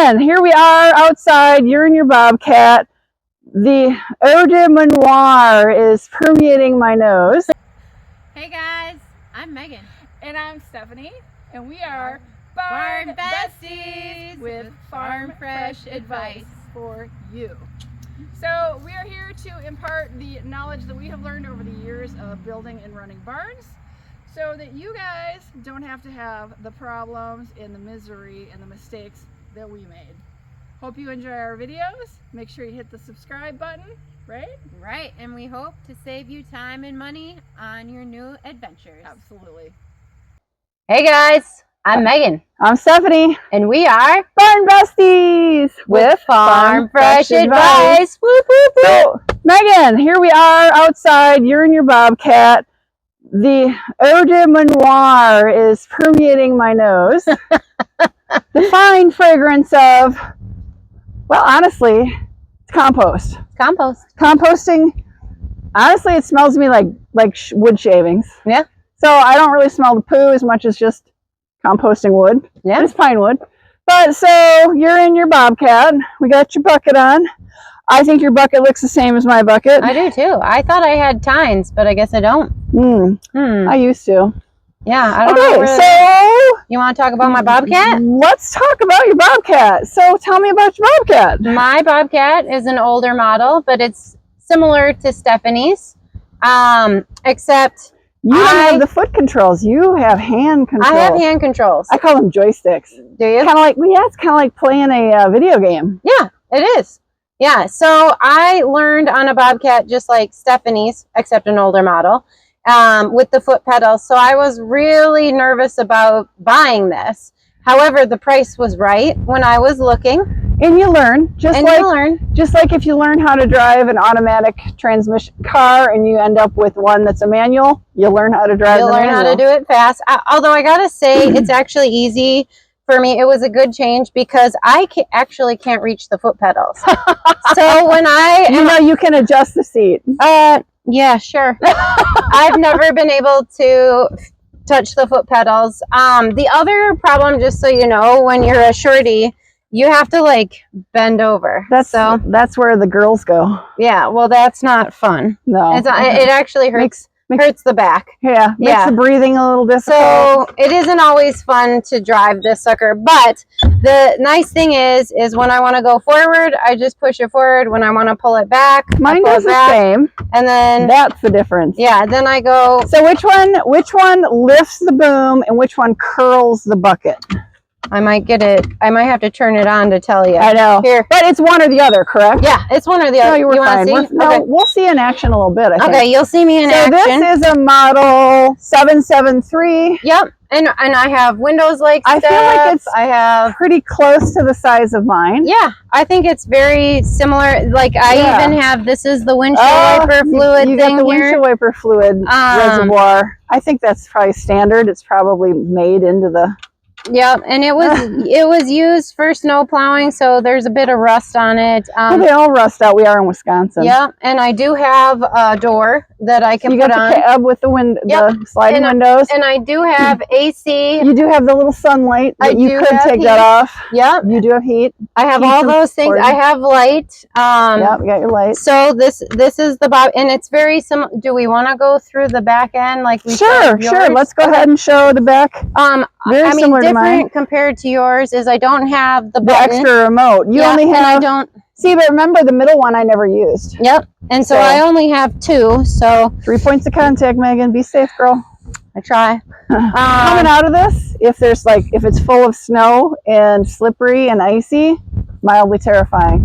Megan, here we are outside. You're in your Bobcat. The eau de manoir is permeating my nose. Hey guys, I'm Megan. And I'm Stephanie. And we are Barnbestiesllc with farm fresh advice for you. So we are here to impart the knowledge that we have learned over the years of building and running barns, so that you guys don't have to have the problems and the misery and the mistakes that we made. Hope you enjoy our videos. Make sure you hit the subscribe button, right? Right, and we hope to save you time and money on your new adventures. Absolutely. Hey guys, I'm Megan. I'm Stephanie. And we are Barnbesties with Farm Fresh Advice. Whoop, whoop, whoop. So, Megan, here we are outside. You're in your Bobcat. The eau de manoir is permeating my nose. The fine fragrance of, well, honestly, it's compost. Compost. Composting, honestly, it smells to me like wood shavings. Yeah. So I don't really smell the poo as much as just composting wood. Yeah. It's pine wood. But so you're in your Bobcat. We got your bucket on. I think your bucket looks the same as my bucket. I do too. I thought I had tines, but I guess I don't. I used to. Yeah, I don't know. So you want to talk about my Bobcat? Let's talk about your Bobcat. So tell me about your Bobcat. My Bobcat is an older model, but it's similar to Stephanie's, except you don't have the foot controls. You have hand controls. I have hand controls. I call them joysticks. Do you? Kind of like, well, yeah, it's kind of like playing a video game. Yeah, it is. Yeah, so I learned on a Bobcat just like Stephanie's, except an older model, with the foot pedals. So I was really nervous about buying this. However, the price was right when I was looking. And you learn, just like if you learn how to drive an automatic transmission car and you end up with one that's a manual, you'll learn how to drive the manual. You'll learn how to do it fast. Although I gotta say, it's actually easy. For me, it was a good change because I actually can't reach the foot pedals. So when you can adjust the seat. Yeah, sure. I've never been able to touch the foot pedals. The other problem, just so you know, when you're a shorty, you have to like bend over. That's where the girls go. Yeah, well, that's not fun. No, it's not, it actually hurts. Hurts the back. Yeah, makes the breathing a little difficult. So it isn't always fun to drive this sucker, but the nice thing is when I want to go forward, I just push it forward. When I want to pull it back, mine does the same. And then that's the difference. Yeah, then I go. So which one lifts the boom and which one curls the bucket? I might get it. I might have to turn it on to tell you. I know. Here. But it's one or the other, correct? Yeah, it's one or the other. No, you were fine. Okay. We'll see in action a little bit, I think. Okay, you'll see me in action. So this is a model 773. Yep. And I have windows like I feel like it's pretty close to the size of mine. Yeah, I think it's very similar. Like I even have, this is the windshield wiper fluid you thing got the here. windshield wiper fluid reservoir. I think that's probably standard. It's probably made into the... Yep, and it was used for snow plowing, so there's a bit of rust on it. Well, they all rust out. We are in Wisconsin. Yep, and I do have a door that I can put on. You got the cab with the sliding windows. And I do have AC. You do have the little sunlight that you could take that off. Yep. You do have heat. I have all those things. I have light. Yep, you got your light. So this is the Bob, and it's very similar. Do we want to go through the back end like we Sure. Let's go ahead and show the back. Very similar to mine. Compared to yours is I don't have the extra remote. You only have. And I don't. See, but remember the middle one I never used. Yep. And so I only have two. So 3 points of contact, Megan. Be safe, girl. I try. Coming out of this, if it's full of snow and slippery and icy, mildly terrifying.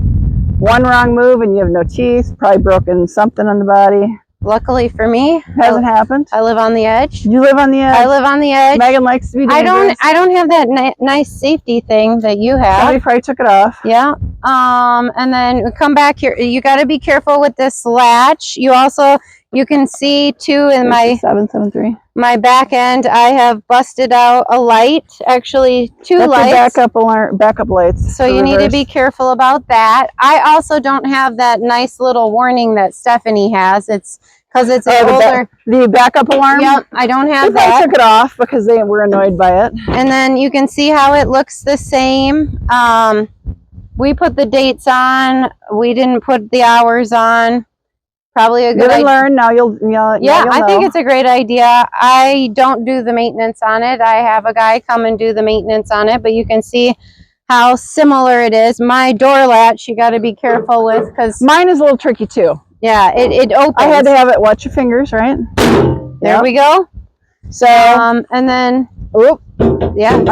One wrong move and you have no teeth, probably broken something on the body. Luckily for me, hasn't happened. I live on the edge. You live on the edge. I live on the edge. Megan likes to be dangerous. I don't have that nice safety thing that you have. Somebody probably took it off. Yeah. And then come back here. You got to be careful with this latch. You can see too in my 773. My back end, I have busted out a light, actually two lights. Backup lights. So you need to be careful about that. I also don't have that nice little warning that Stephanie has. It's because it's older. The backup alarm? Yep, I don't have that. They took it off because they were annoyed by it. And then you can see how it looks the same. we put the dates on. We didn't put the hours on. Probably a good idea. Learn now. You'll Yeah, I think know. it's a great idea. I don't do the maintenance on it. I have a guy come and do the maintenance on it, but you can see how similar it is. My door latch, you got to be careful with because mine is a little tricky too. Yeah, it opens. I had to have it. Watch your fingers, right? There we go. So, and then, oop, yeah.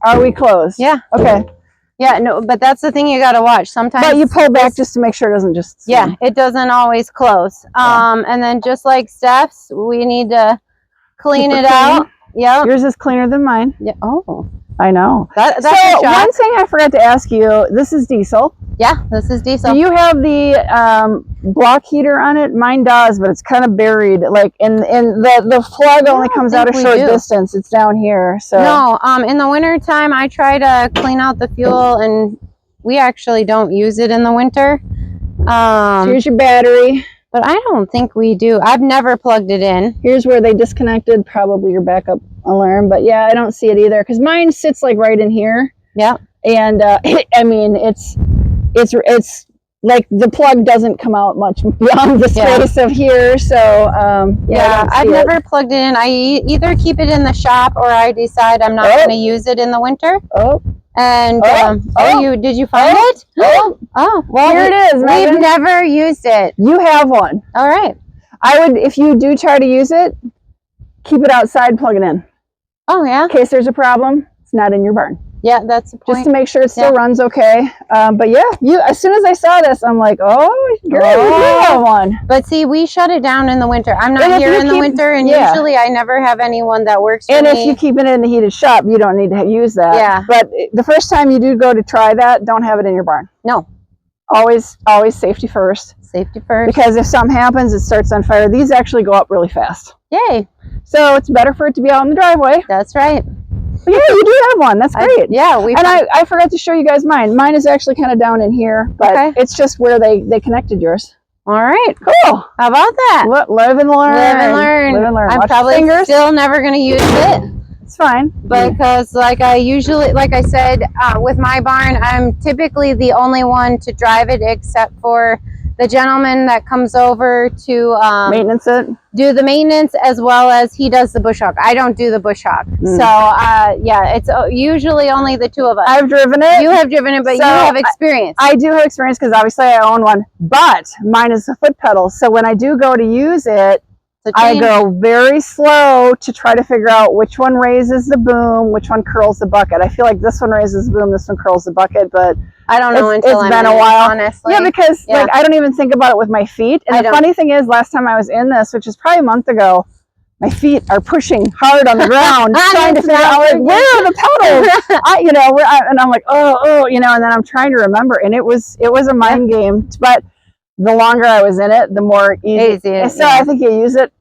Are we closed? Yeah. Okay. Yeah, no, but that's the thing you got to watch. Sometimes. But you pull back just to make sure it doesn't just. Yeah, it doesn't always close. And then just like Steph's, we need to clean it out. Yeah. Yours is cleaner than mine. Yeah. Oh. I know. That's so one thing I forgot to ask you. This is diesel. Yeah, this is diesel. Do you have the block heater on it? Mine does, but it's kind of buried. Like in the plug only comes out a short distance. It's down here. So no. In the winter time, I try to clean out the fuel, and we actually don't use it in the winter. So here's your battery. But I don't think we do. I've never plugged it in. Here's where they disconnected probably your backup alarm. But yeah, I don't see it either because mine sits like right in here. Yeah. And I mean, it's like the plug doesn't come out much beyond the space of here. So I've never plugged it in. I either keep it in the shop or I decide I'm not going to use it in the winter. And did you find it? Well, here it is. Megan. We've never used it. You have one. All right. I would, if you do try to use it, keep it outside, plug it in. Oh yeah. In case there's a problem, it's not in your barn. Yeah, that's the point. Just to make sure it still runs okay. But yeah, as soon as I saw this, I'm like, oh, girl, you have one. But see, we shut it down in the winter. I'm not here in the winter, and usually I never have anyone that works for me. And if you keep it in the heated shop, you don't need to use that. Yeah. But the first time you do go to try that, don't have it in your barn. No. Always safety first. Safety first. Because if something happens, it starts on fire. These actually go up really fast. Yay. So it's better for it to be out in the driveway. That's right. But yeah, you do have one. That's great. I forgot to show you guys mine. Mine is actually kind of down in here, but it's just where they connected yours. All right. Cool. How about that? Live and learn. Live and learn. Live and learn. I'm probably still never going to use it. It's fine. Because like I said, with my barn, I'm typically the only one to drive it except for the gentleman that comes over to maintenance it, do the maintenance, as well as he does the bush hog. I don't do the bush hog. So yeah, it's usually only the two of us. I've driven it. You have driven it, but you have experience. I do have experience because obviously I own one, but mine is a foot pedal. So when I do go to use it, I go very slow to try to figure out which one raises the boom, which one curls the bucket. I feel like this one raises the boom, this one curls the bucket, but I don't know until it's been a while. Honestly. Yeah, because like I don't even think about it with my feet. And the funny thing is, last time I was in this, which is probably a month ago, my feet are pushing hard on the ground, trying to figure out like, where are the pedals? And I'm like, and then I'm trying to remember, and it was a mind game. But the longer I was in it, the more easy. So I think you use it.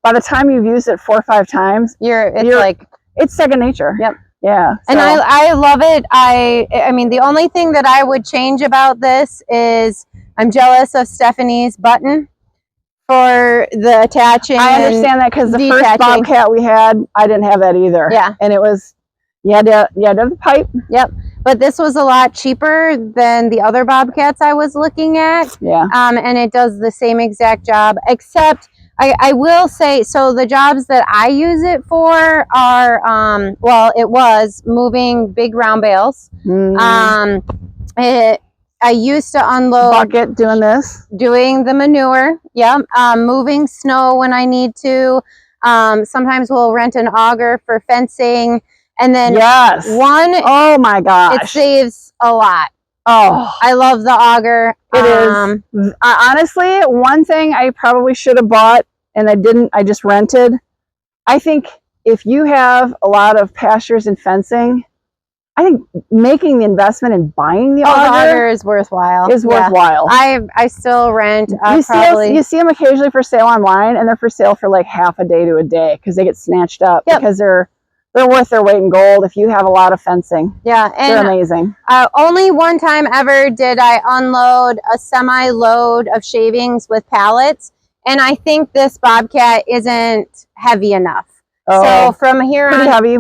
By the time you've used it 4 or 5 times, it's second nature. Yep. Yeah. And I love it. I mean, the only thing that I would change about this is I'm jealous of Stephanie's button for the attaching. I understand that because the first Bobcat we had, I didn't have that either. Yeah. And it was, you had to have the pipe. Yep. But this was a lot cheaper than the other Bobcats I was looking at. Yeah. And it does the same exact job, except I will say, so the jobs that I use it for are, it was moving big round bales. I used to unload. Bucket doing this. Doing the manure. Yeah. Moving snow when I need to. Sometimes we'll rent an auger for fencing. And then oh my gosh. It saves a lot. Oh, I love the auger. It is. Honestly, one thing I probably should have bought and I didn't, I just rented. I think if you have a lot of pastures and fencing, I think making the investment in buying the auger is worthwhile. I still rent. You see them occasionally for sale online, and they're for sale for like half a day to a day because they get snatched up because they're worth their weight in gold if you have a lot of fencing. Yeah, and they're amazing. Only one time ever did I unload a semi-load of shavings with pallets, and I think this Bobcat isn't heavy enough. So from here on, heavy.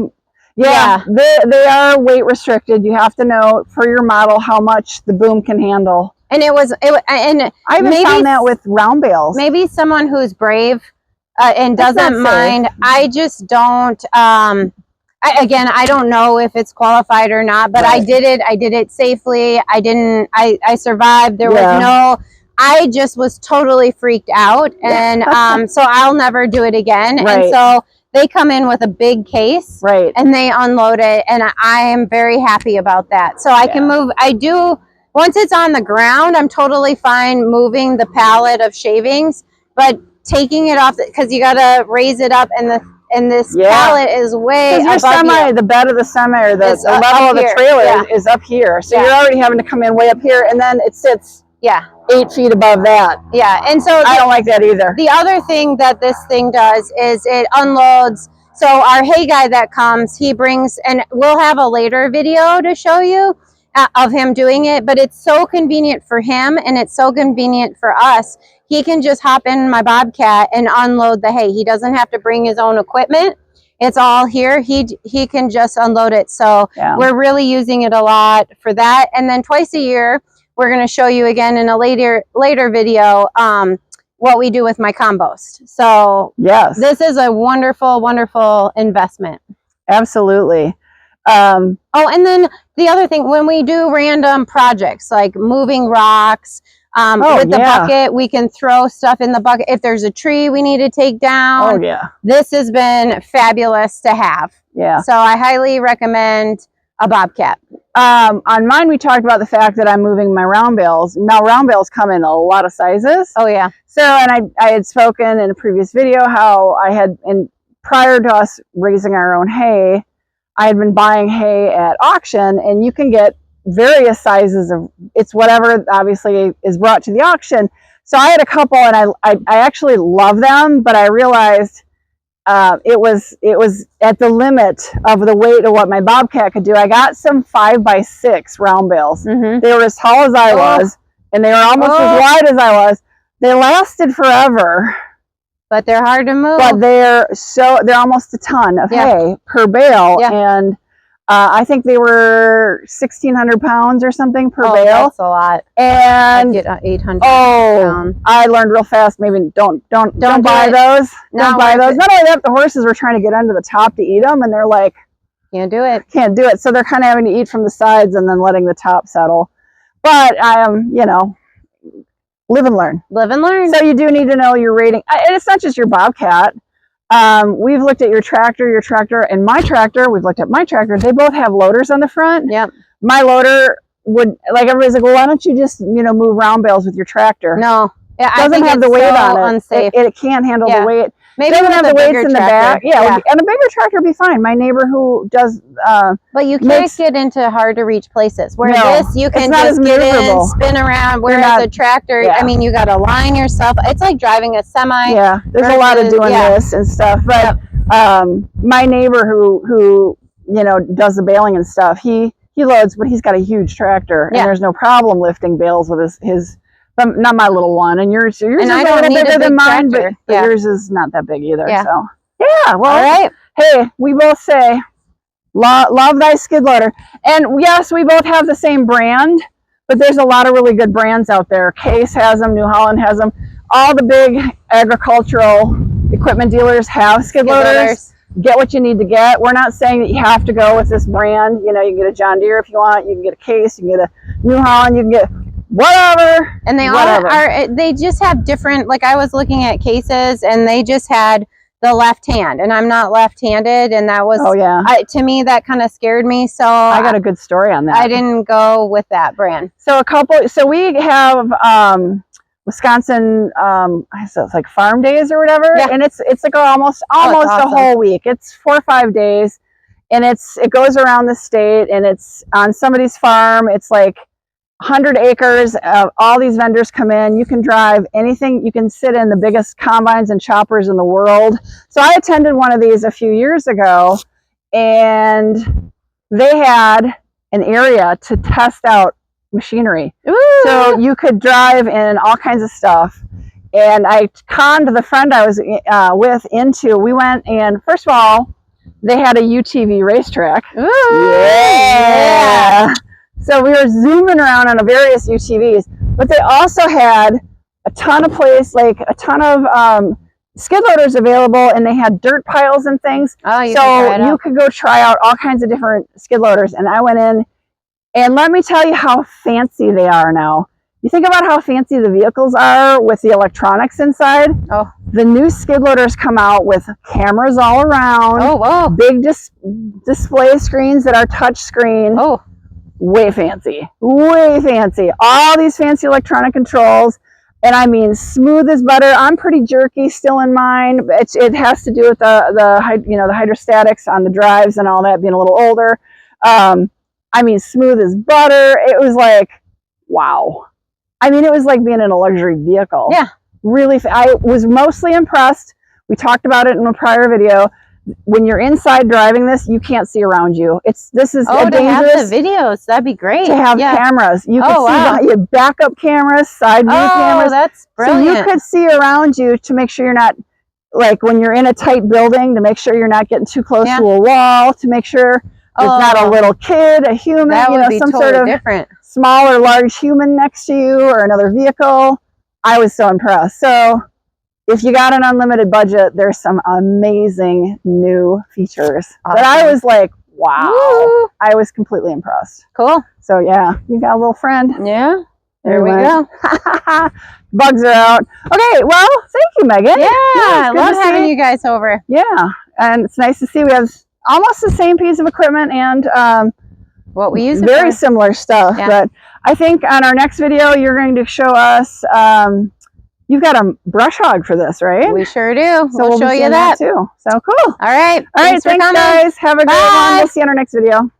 Yeah, they are weight restricted. You have to know for your model how much the boom can handle. And and I even found that with round bales. Maybe someone who's brave and doesn't mind. I just don't. Again, I don't know if it's qualified or not, but I did it. I did it safely. I survived. There was no. I just was totally freaked out, and so I'll never do it again. And so they come in with a big case, and they unload it, and I am very happy about that. So I can move. I do. Once it's on the ground, I'm totally fine moving the pallet of shavings, but taking it off because you got to raise it up, and this pallet is way above your the bed of the semi or the level of the trailer is up here, so you're already having to come in way up here, and then it sits 8 feet above that. And so I don't like that either. The other thing that this thing does is it unloads. So our hay guy that comes, he brings, and we'll have a later video to show you of him doing it, but it's so convenient for him and it's so convenient for us. He can just hop in my Bobcat and unload the hay. He doesn't have to bring his own equipment. It's all here. He can just unload it. So we're really using it a lot for that. And then twice a year, we're going to show you again in a later video what we do with my compost. So this is a wonderful, wonderful investment. Absolutely. Oh, and then the other thing, when we do random projects like moving rocks with the bucket, we can throw stuff in the bucket. If there's a tree we need to take down, this has been fabulous to have. So I highly recommend a Bobcat. On mine, we talked about the fact that I'm moving my round bales. Now, round bales come in a lot of sizes. So, and I had spoken in a previous video how I had, prior to us raising our own hay, I had been buying hay at auction, and you can get various sizes of, it's whatever obviously is brought to the auction. So I had a couple, and I actually love them, but I realized it was at the limit of the weight of what my Bobcat could do. I got some 5x6 round bales. They were as tall as I was, and they were almost as wide as I was. They lasted forever. But they're hard to move. But they're almost a ton of hay per bale, and I think they were 1,600 pounds or something per bale. That's a lot. And I get 800. I learned real fast. Maybe don't buy those. Don't buy those. Not only that, the horses were trying to get under the top to eat them, and they're like, can't do it. Can't do it. So they're kind of having to eat from the sides and then letting the top settle. But live and learn. Live and learn. So you do need to know your rating. And it's not just your Bobcat. We've looked at your tractor, and my tractor. We've looked at my tractor. They both have loaders on the front. My loader would, like, everybody's like, well, why don't you just, move round bales with your tractor? No. It doesn't have the weight on it. Unsafe. It can't handle the weight. Maybe doesn't have the weights in the back. And a bigger tractor would be fine. My neighbor who does but you can't get into hard to reach places. Where this you can just get in, spin around, whereas a tractor, I mean, you gotta line yourself. It's like driving a semi. There's a lot of doing this and stuff. But my neighbor who does the baling and stuff, he loads, but he's got a huge tractor, and there's no problem lifting bales with his not my little one, and yours is a little bigger than mine, but yours is not that big either. So well, all right. Hey, we both say love thy skid loader, and yes, we both have the same brand, but there's a lot of really good brands out there. Case has them, New Holland has them. All the big agricultural equipment dealers have skid loaders. Get what you need to get. We're not saying that you have to go with this brand. You can get a John Deere if you want. You can get a Case. You can get a New Holland. You can get whatever. And they all are, they just have different, like I was looking at Cases, and they just had the left hand, and I'm not left-handed, and that was, to me, that kind of scared me. So I got a good story on that. I didn't go with that brand. So we have Wisconsin, it's like farm days or whatever, and it's like almost awesome. A whole week. It's 4 or 5 days, and it goes around the state, and it's on somebody's farm. It's like 100 acres. All these vendors come in. You can drive anything. You can sit in the biggest combines and choppers in the world. So I attended one of these a few years ago, and they had an area to test out machinery. So you could drive in all kinds of stuff. And I conned the friend I was with into, we went, and first of all, they had a UTV racetrack. Ooh, Yeah. So we were zooming around on various UTVs, but they also had a ton of a ton of skid loaders available, and they had dirt piles and things. Oh, you could go try out all kinds of different skid loaders. And I went in, and let me tell you how fancy they are now. You think about how fancy the vehicles are with the electronics inside. Oh. The new skid loaders come out with cameras all around. Oh, whoa. Big display screens that are touch screen. Oh. Way fancy. Way fancy. All these fancy electronic controls. And I mean, smooth as butter. I'm pretty jerky still in mine. It has to do with the hydrostatics on the drives and all that, being a little older. I mean, smooth as butter. It was like, wow. I mean, it was like being in a luxury vehicle. Yeah. Really, I was mostly impressed. We talked about it in a prior video. When you're inside driving this, you can't see around you. This is to dangerous. have the videos, that'd be great. To have cameras, you could see your backup cameras, side view cameras. Oh, that's brilliant. So you could see around you to make sure you're not, like when you're in a tight building, to make sure you're not getting too close to a wall, to make sure there's not a little kid, a human, that would be some totally sort of different. small or large human next to you or another vehicle. I was so impressed. So if you got an unlimited budget, there's some amazing new features that I was like, wow. Woo. I was completely impressed. Cool. So yeah, you got a little friend. Yeah. There we go. Bugs are out. Okay, well, thank you, Megan. Yeah, I love having you guys over. Yeah, and it's nice to see we have almost the same piece of equipment and what we use. Very similar stuff. Yeah. But I think on our next video, you're going to show us. You've got a brush hog for this, right? We sure do. So we'll show you that too. So cool. All right. All right. Thanks guys. Have a great one. We'll see you on our next video.